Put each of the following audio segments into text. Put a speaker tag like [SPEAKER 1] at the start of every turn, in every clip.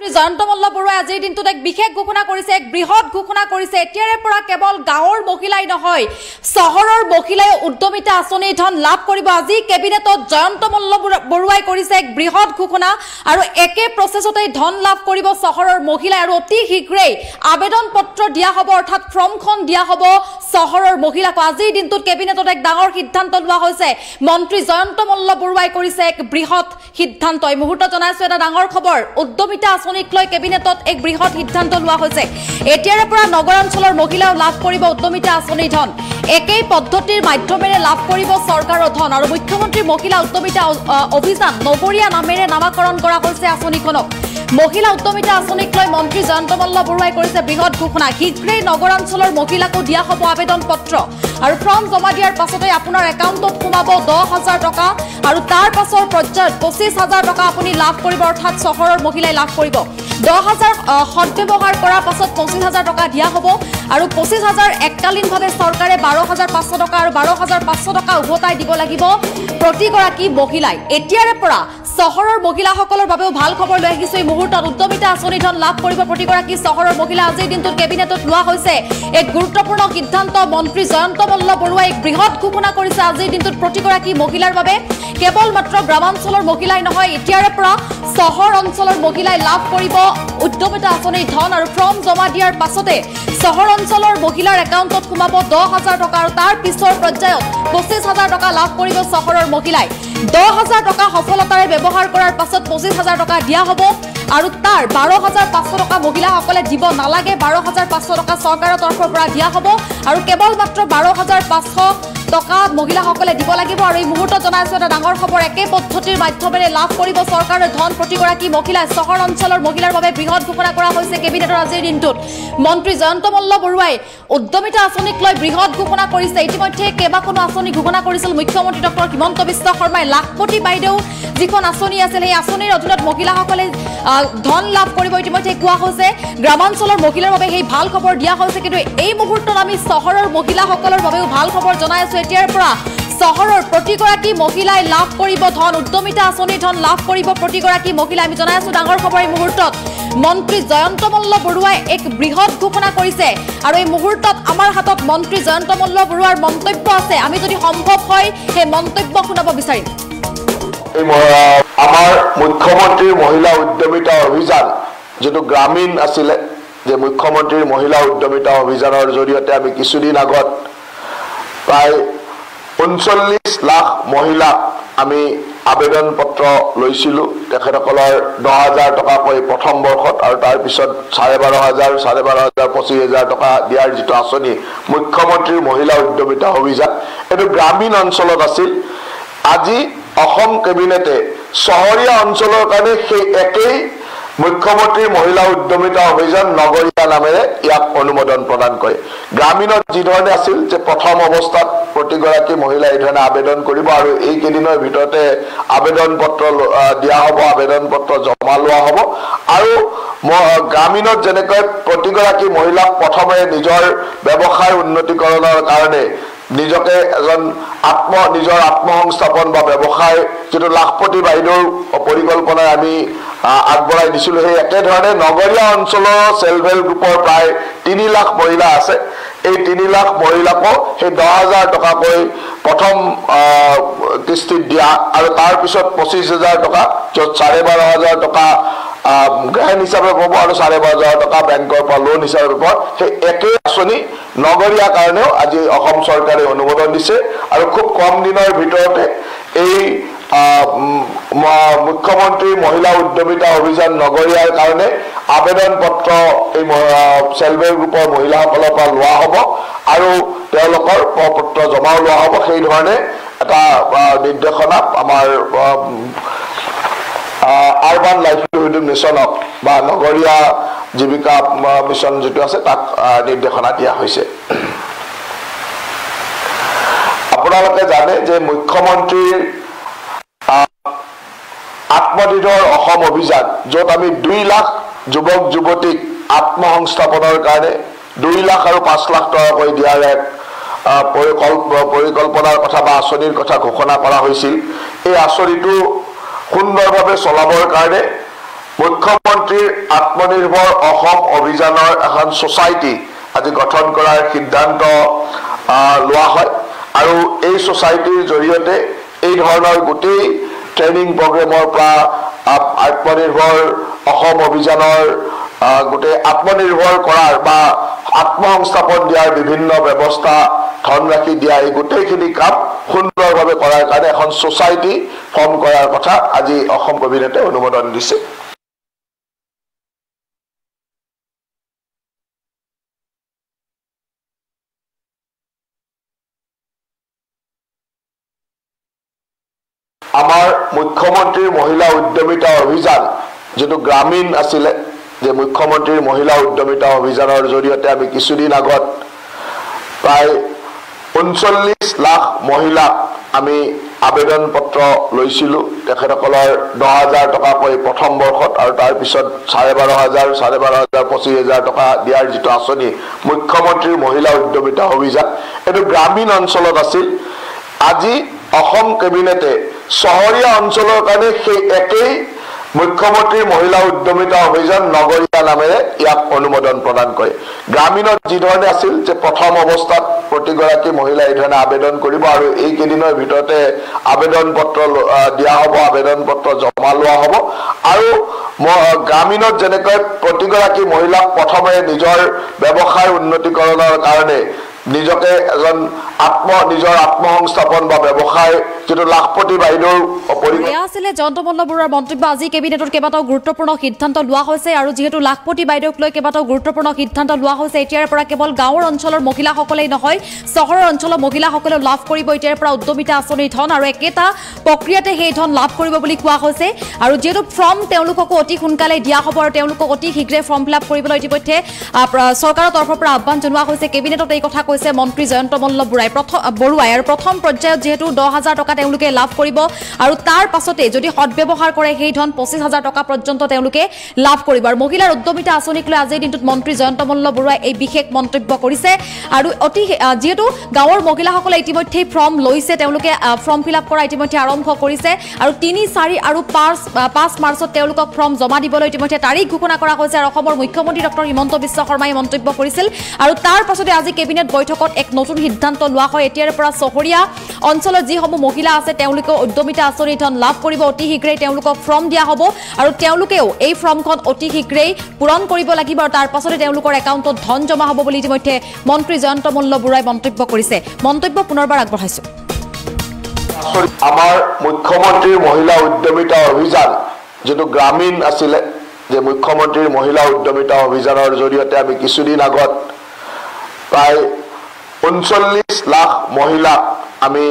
[SPEAKER 1] জয়ন্ত মল্ল বৰুৱাই আজিৰ দিনটোত এক বিশেষ ঘোষণা কৰিছে, এক বৃহৎ ঘোষণা কৰিছে। এতিয়াৰে পৰা কেৱল গাঁৱৰ মহিলাই নহয়, চহৰৰ মহিলাই উদ্যমিতা আঁচনিৰ ধন লাভ কৰিব। আজি কেবিনেটত জয়ন্ত মল্ল বৰুৱাই কৰিছে এক বৃহৎ ঘোষণা আৰু একে প্ৰচেছতে ধন লাভ কৰিব চহৰৰ মহিলাই আৰু অতি শীঘ্ৰেই আবেদন পত্ৰ দিয়া হ'ব, অৰ্থাৎ ফৰ্মখন দিয়া হ'ব চহৰৰ মহিলাক। আজিৰ দিনটোত কেবিনেটত এক ডাঙৰ সিদ্ধান্ত লোৱা হৈছে। মন্ত্ৰী জয়ন্ত মল্ল বৰুৱাই কৰিছে এক বৃহৎ সিদ্ধান্ত। এই মুহূৰ্তত জনাইছো এটা ডাঙৰ খবৰ, উদ্যমিতা আঁচনিক লৈ কেবিনেটত এক বৃহৎ সিদ্ধান্ত লোৱা হৈছে। এতিয়াৰে পৰা নগৰ অঞ্চলৰ মহিলাও লাভ কৰিব উদ্যমিতা আঁচনিৰ ধন। একেই পদ্ধতিৰ মাধ্যমেৰে লাভ কৰিব চৰকাৰৰ ধন আৰু মুখ্যমন্ত্ৰী মহিলা উদ্যমিতা অভিযান নগৰীয়া নামেৰে নামাকৰণ কৰা হৈছে আঁচনিখনক। মহিলা উদ্যমিতা আঁচনিক লৈ মন্ত্ৰী জয়ন্ত মল্ল বৰুৱাই কৰিছে বৃহৎ ঘোষণা। শীঘ্ৰেই নগৰাঞ্চলৰ মহিলাকো দিয়া হ'ব আবেদন পত্ৰ আৰু ফৰ্ম জমা দিয়াৰ পাছতে আপোনাৰ একাউণ্টত সোমাব 10,000 টকা আৰু তাৰ পাছৰ পৰ্যায়ত 25,000 টকা আপুনি লাভ কৰিব, অৰ্থাৎ চহৰৰ মহিলাই লাভ কৰিব। 10,000 সদব্যৱহাৰ কৰাৰ পাছত 25,000 টকা দিয়া হ'ব আৰু 25,000 এককালীনভাৱে চৰকাৰে 12,500 টকা আৰু 12,500 টকা উভতাই দিব লাগিব প্ৰতিগৰাকী মহিলাই। এতিয়াৰে পৰা চহৰৰ মহিলাসকলৰ বাবেও ভাল খবৰ লৈ আহিছো। এই মুহূৰ্তত উদ্যমিতা আঁচনি ধন লাভ কৰিব প্ৰতিগৰাকী চহৰৰ মহিলা। আজিৰ দিনটোত কেবিনেটত লোৱা হৈছে এক গুৰুত্বপূৰ্ণ সিদ্ধান্ত। মন্ত্ৰী জয়ন্ত মল্ল বৰুৱাই এক বৃহৎ ঘোষণা কৰিছে আজিৰ দিনটোত প্ৰতিগৰাকী মহিলাৰ বাবে। কেৱল মাত্ৰ গ্ৰামাঞ্চলৰ মহিলাই নহয়, এতিয়াৰে পৰা চহৰ অঞ্চলৰ মহিলাই লাভ কৰিব উদ্যমিতা আঁচনিৰ ধন আৰু ফৰ্ম জমা দিয়াৰ পাছতে চহৰ অঞ্চলৰ মহিলাৰ একাউণ্টত সোমাব 10,000 টকা আৰু তাৰ পিছৰ পৰ্যায়ত 25,000 টকা লাভ কৰিব চহৰৰ মহিলাই। 10,000 টকা সফলতাৰে ব্যৱহাৰ কৰাৰ পাছত 25,000 টকা দিয়া হ'ব আৰু তাৰ 12,500 টকা মহিলাসকলে দিব নালাগে। 12,500 টকা চৰকাৰৰ তৰফৰ পৰা দিয়া হ'ব আৰু কেৱল মাত্ৰ 12,500 টকা মহিলাসকলে দিব লাগিব। আৰু এই মুহূৰ্তত জনাইছো এটা ডাঙৰ খবৰ, একে পদ্ধতিৰ মাধ্যমেৰে লাভ কৰিব চৰকাৰৰ ধন প্ৰতিগৰাকী মহিলাই। চহৰ অঞ্চলৰ মহিলাৰ বাবে বৃহৎ ঘোষণা কৰা হৈছে কেবিনেটৰ আজিৰ দিনটোত। মন্ত্ৰী জয়ন্ত মল্ল বৰুৱাই উদ্যমিতা আঁচনিক লৈ বৃহৎ ঘোষণা কৰিছে। ইতিমধ্যে কেইবাখনো আঁচনি ঘোষণা কৰিছিল মুখ্যমন্ত্ৰী ডক্টৰ হিমন্ত বিশ্ব শৰ্মাই। লাখপতি বাইদেউ যিখন আঁচনি আছিল, সেই আঁচনিৰ অধীনত মহিলাসকলে ধন লাভ কৰিব ইতিমধ্যে কোৱা হৈছে। গ্ৰামাঞ্চলৰ মহিলাৰ বাবে সেই ভাল খবৰ দিয়া হৈছে, কিন্তু এই মুহূৰ্তত আমি চহৰৰ মহিলাসকলৰ বাবেও ভাল খবৰ জনাই আছো। এতিয়াৰ পৰা চহৰৰ প্ৰতিগৰাকী মহিলাই লাভ কৰিব ধন, উদ্যমিতা আঁচনিৰ ধন লাভ কৰিব প্ৰতিগৰাকী মহিলাই। আমি জনাই আছো ডাঙৰ খবৰ এই মুহূৰ্তত। মন্ত্ৰী জয়ন্ত মল্ল বৰুৱাই এক বৃহৎ ঘোষণা কৰিছে আৰু এই মুহূৰ্তত আমাৰ হাতত মন্ত্ৰী জয়ন্ত মল্ল বৰুৱাৰ মন্তব্য আছে। আমি যদি সম্ভৱ হয় সেই মন্তব্য শুনাব বিচাৰিম।
[SPEAKER 2] আমাৰ মুখ্যমন্ত্ৰীৰ মহিলা উদ্যমিতা অভিযান যেটো গ্ৰামীণ আছিলে, যে মুখ্যমন্ত্ৰীৰ মহিলা উদ্যমিতা অভিযানৰ জৰিয়তে আমি কিছুদিন আগত প্ৰায় 39 লাখ মহিলাক আমি আবেদন পত্ৰ লৈছিলোঁ। তেখেতসকলৰ 10,000 টকাকৈ প্ৰথম বৰ্ষত আৰু তাৰ পিছত 12,500, 12,500, 25,000 টকা দিয়াৰ যিটো আঁচনি মুখ্যমন্ত্ৰীৰ মহিলা উদ্যমিতা অভিযান, এইটো গ্ৰামীণ অঞ্চলত আছিল। আজি অসম কেবিনেটে চহৰীয়া অঞ্চলৰ কাৰণে সেই একেই মুখ্যমন্ত্ৰীৰ মহিলা উদ্যমিতা অভিযান নগৰীয়া নামেৰে ইয়াক অনুমোদন প্ৰদান কৰে। গ্ৰামীণত যি ধৰণে আছিল যে প্ৰথম অৱস্থাত প্ৰতিগৰাকী মহিলাই এই ধৰণে আবেদন কৰিব আৰু এইকেইদিনৰ ভিতৰতে আবেদন পত্ৰ দিয়া হ'ব, আবেদন পত্ৰ জমা লোৱা হ'ব। আৰু গ্ৰামীণত যেনেকৈ প্ৰতিগৰাকী মহিলাক প্ৰথমে নিজৰ ব্যৱসায় উন্নতিকৰণৰ কাৰণে নিজকে এজন নিজৰ আত্মসংস্থাপন বা ব্যৱসায় যিটো লাখপতি বাইদেউৰ পৰিকল্পনাই আমি আগবঢ়াই দিছিলোঁ, সেই একেধৰণে নগৰীয়া অঞ্চলৰ চেল্ফ হেল্প গ্ৰুপৰ প্ৰায় 3 লাখ মহিলা আছে। এই 3 লাখ মহিলাকো সেই 10,000 টকাকৈ প্ৰথম কিস্তিত দিয়া আৰু তাৰ পিছত 25,000 টকা, য'ত 12,500 টকা গ্ৰাহীণ হিচাপে পাব আৰু 12,500 টকা বেংকৰ পৰা লোন হিচাপে পাব। সেই একেই আঁচনি নগৰীয়া কাৰণেও আজি অসম চৰকাৰে অনুমোদন দিছে আৰু খুব কম দিনৰ ভিতৰতে এই মুখ্যমন্ত্ৰীৰ মহিলা উদ্যমিতা অভিযান নগৰীয়াৰ কাৰণে আবেদন পত্ৰ এই চেল্ফ হেল্প গ্ৰুপৰ মহিলাসকলৰ পৰা লোৱা হ'ব আৰু তেওঁলোকৰ প্ৰপত্ৰ জমাও লোৱা হ'ব। সেই ধৰণে এটা নিৰ্দেশনা আমাৰ আৰবান লাইভলিহুড মিছনক বা নগৰীয়া জীৱিকা মিছন যিটো আছে তাক নিৰ্দেশনা দিয়া হৈছে। আপোনালোকে জানে যে মুখ্যমন্ত্ৰীৰ আত্মনিৰ্ভৰ অসম অভিযান, য'ত আমি 2 লাখ যুৱক যুৱতীক আত্মসংস্থাপনৰ কাৰণে 2 লাখ আৰু 5 লাখ টকাকৈ দিয়াৰ এক পৰিকল্পনাৰ কথা বা আঁচনিৰ কথা ঘোষণা কৰা হৈছিল। এই আঁচনিটো সুন্দৰভাৱে চলাবৰ কাৰণে মুখ্যমন্ত্ৰীৰ আত্মনিৰ্ভৰ অসম অভিযানৰ এখন সোসাইটি আজি গঠন কৰাৰ সিদ্ধান্ত লোৱা হয় আৰু এই সোসাইটিৰ জৰিয়তে এই ধৰণৰ গোটেই ট্ৰেইনিং প্ৰগ্ৰেমৰ পৰা আত্মনিৰ্ভৰ অসম অভিযানৰ গোটেই আত্মনিৰ্ভৰ কৰাৰ বা আত্মসংস্থাপন দিয়াৰ বিভিন্ন ব্যৱস্থা ধনৰাশি দিয়া এই গোটেইখিনি কাম সুন্দৰভাৱে কৰাৰ কাৰণে এখন সোসাইটি ফৰ্ম কৰাৰ কথা আজি অসম কেবিনেটে অনুমোদন দিছে আমাৰ মুখ্যমন্ত্ৰীৰ মহিলা উদ্যমিতা অভিযান যেটো গ্ৰামীণ আছিল যে মুখ্যমন্ত্ৰীৰ মহিলা উদ্যমিতা অভিযানৰ জৰিয়তে আমি কিছুদিন আগত প্ৰায় 39 লাখ মহিলা আমি আবেদন পত্ৰ লৈছিলো তেখেতসকলৰ 10000 টকাকৈ প্ৰথম বৰ্ষত আৰু তাৰ পিছত 12500 25000 টকা দিয়াৰ যেটো আঁচনি মুখ্যমন্ত্ৰীৰ মহিলা উদ্যমিতা অভিযান এটো গ্ৰামীণ অঞ্চলত আছিল আজি অসম কেবিনেটে শহৰীয়া অঞ্চলৰ কাৰণে সেই একেই মুখ্যমন্ত্ৰীৰ মহিলা উদ্যমিতা অভিযান নগৰীয়া নামেৰে ইয়াক অনুমোদন প্ৰদান কৰে গ্ৰামীণত যি ধৰণে আছিল যে প্ৰথম অৱস্থাত প্ৰতিগৰাকী মহিলা এই ধৰণে আবেদন কৰিব আৰু এই কেইদিনৰ ভিতৰতে আবেদন পত্ৰ দিয়া হ'ব আবেদন পত্ৰ জমা লোৱা হ'ব আৰু গ্ৰামীণত যেনেকৈ প্ৰতিগৰাকী মহিলাক প্ৰথমে নিজৰ ব্যৱসায় উন্নতিকৰণৰ কাৰণে নিজকে এজন নিজৰ আত্মসংস্থাপন বা ব্যৱসায় যেটো লাখপতি বাইদেউৰ
[SPEAKER 1] এয়া আছিল জয়ন্ত মল্ল বৰুৱাৰ মন্তব্য আজি কেবিনেটৰ কেইবাটাও গুৰুত্বপূৰ্ণ সিদ্ধান্ত লোৱা হৈছে আৰু যেহেতু লাখপতি বাইদেউক লৈ কেইবাটাও গুৰুত্বপূৰ্ণ সিদ্ধান্ত লোৱা হৈছে এতিয়াৰ পৰা কেৱল গাঁৱৰ অঞ্চলৰ মহিলাসকলেই নহয় চহৰৰ অঞ্চলৰ মহিলাসকলেও লাভ কৰিব এতিয়াৰ পৰা উদ্যমিতা আঁচনিৰ ধন আৰু একেটা প্ৰক্ৰিয়াতে সেই ধন লাভ কৰিব বুলি কোৱা হৈছে আৰু যেহেতু ফৰ্ম তেওঁলোককো অতি সোনকালে দিয়া হ'ব আৰু তেওঁলোকক অতি শীঘ্ৰে ফৰ্ম ফিলআপ কৰিবলৈ ইতিমধ্যে চৰকাৰৰ তৰফৰ পৰা আহ্বান জনোৱা হৈছে কেবিনেটত এই কথা কৈছে মন্ত্ৰী জয়ন্ত মল্ল বৰুৱাই আৰু প্ৰথম পৰ্যায়ত যেহেতু 10000 টকা তেওঁলোকে লাভ কৰিব আৰু তাৰ পাছতে যদি সৎব্যৱহাৰ কৰে সেই ধন 25000 টকা পৰ্যন্ত তেওঁলোকে লাভ কৰিব আৰু মহিলাৰ উদ্যমিতা আঁচনিক লৈ আজিৰ দিনটোত মন্ত্ৰী জয়ন্ত মল্ল বৰুৱাই এই বিশেষ মন্তব্য কৰিছে আৰু অতি যেহেতু গাঁৱৰ মহিলাসকলে ইতিমধ্যে ফৰ্ম লৈছে তেওঁলোকে ফৰ্ম ফিলআপ কৰা ইতিমধ্যে আৰম্ভ কৰিছে আৰু 3, 4 আৰু 5 মাৰ্চত তেওঁলোকক ফৰ্ম জমা দিবলৈ ইতিমধ্যে তাৰিখ ঘোষণা কৰা হৈছে আৰু অসমৰ মুখ্যমন্ত্ৰী ডক্টৰ হিমন্ত বিশ্ব শৰ্মাই মন্তব্য কৰিছিল আৰু তাৰ পাছতে আজি কেবিনেট বৈঠকত এক নতুন সিদ্ধান্ত লোৱা হয় এতিয়াৰ পৰা চহৰীয়া অঞ্চলত যিসমূহ মহিলা আছে তেওঁলোকে উদ্যমিতা আঁচনিৰ ধন লাভ কৰিব অতি শীঘ্ৰে তেওঁলোকক ফৰ্ম দিয়া হ'ব আৰু তেওঁলোকেও এই ফৰ্মখন অতি শীঘ্ৰেই পূৰণ কৰিব লাগিব আৰু তাৰ পাছতে তেওঁলোকৰ একাউণ্টত ধন জমা হ'ব বুলি ইতিমধ্যে মন্ত্ৰী জয়ন্ত মল্ল বৰুৱাই মন্তব্য কৰিছে মন্তব্য পুনৰবাৰ আগবঢ়াইছো
[SPEAKER 2] আমাৰ মুখ্যমন্ত্ৰীৰ মহিলা উদ্যমিতা অভিযান যেটো গ্ৰামীণ আছিল যে মুখ্যমন্ত্ৰীৰ মহিলা উদ্যমিতা অভিযানৰ জৰিয়তে আমি কিছুদিন আগত প্ৰায় 39 লাখ মহিলা আমি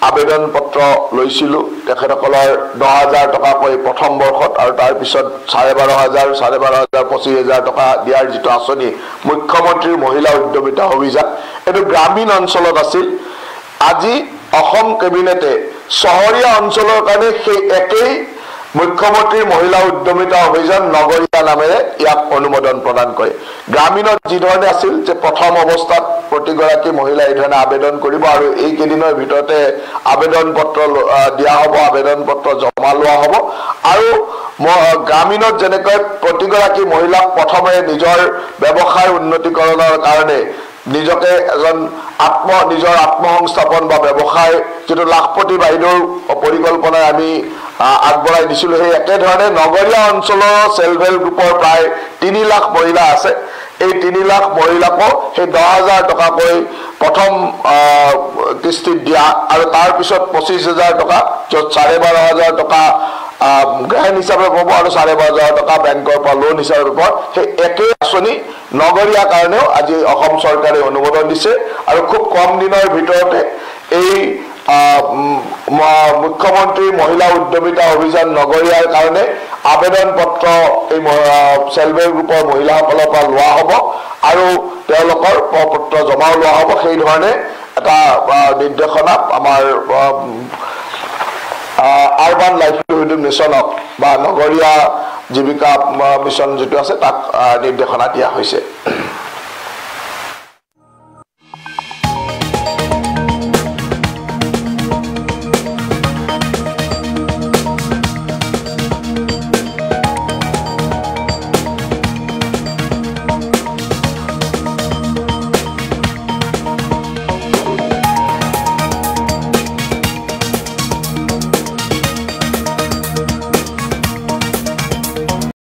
[SPEAKER 2] আবেদন পত্ৰ লৈছিলো তেখেতসকলৰ 10000 টকাকৈ প্ৰথম বৰ্ষত আৰু তাৰ পিছত 12500 25000 টকা দিয়াৰ যেটো আঁচনি মুখ্যমন্ত্ৰীৰ মহিলা উদ্যমিতা অভিযান এটো গ্ৰামীণ অঞ্চলত আছিল আজি অসম কেবিনেটে শহৰীয়া অঞ্চলৰ কাৰণে সেই একেই মুখ্যমন্ত্ৰীৰ মহিলা উদ্যমিতা অভিযান নগৰীয়া নামেৰে ইয়াক অনুমোদন প্ৰদান কৰে গ্ৰামীণত যি ধৰণে আছিল যে প্ৰথম অৱস্থাত প্ৰতিগৰাকী মহিলা এই ধৰণে আবেদন কৰিব আৰু এই কেইদিনৰ ভিতৰতে আবেদন পত্ৰ দিয়া হ'ব আবেদন পত্ৰ জমা লোৱা হ'ব আৰু গ্ৰামীণত যেনেকৈ প্ৰতিগৰাকী মহিলাক প্ৰথমে নিজৰ ব্যৱসায় উন্নতিকৰণৰ কাৰণে নিজকে এজন নিজৰ আত্মসংস্থাপন বা ব্যৱসায় যেটো লাখপতি বাইদেউৰ পৰিকল্পনা আমি আগবঢ়াই দিছিলো সেই একেধৰণে নগৰীয়া অঞ্চলৰ সেলফ হেল্প গ্ৰুপৰ প্ৰায় 3 লাখ মহিলা আছে এই 3 লাখ মহিলাকো সেই 10000 টকাকৈ প্ৰথম কিস্তিত দিয়া আৰু তাৰ পিছত 25000 টকা য'ত 12500 টকা গ্ৰাহক হিচাপে পাব আৰু 12500 টকা বেংকৰ পৰা লোন হিচাপে পাব সেই একে আঁচনি নগৰীয়া কাৰণেও আজি অসম চৰকাৰে অনুমোদন দিছে আৰু খুব কম দিনৰ ভিতৰতে এই মুখ্যমন্ত্ৰী মহিলা উদ্যমিতা অভিযান নগৰীয়াৰ কাৰণে আবেদন পত্ৰ এই সেলফ হেল্প গ্ৰুপৰ মহিলাসকলৰ পৰা লোৱা হ'ব আৰু তেওঁলোকৰ পত্ৰ জমা লোৱা হ'ব সেই ধৰণে এটা নিৰ্দেশনা আমাৰ আৰবান লাইভলিহুড মিছনক বা নগৰীয়া জীৱিকা মিছন যেটো আছে তাক নিৰ্দেশনা দিয়া হৈছে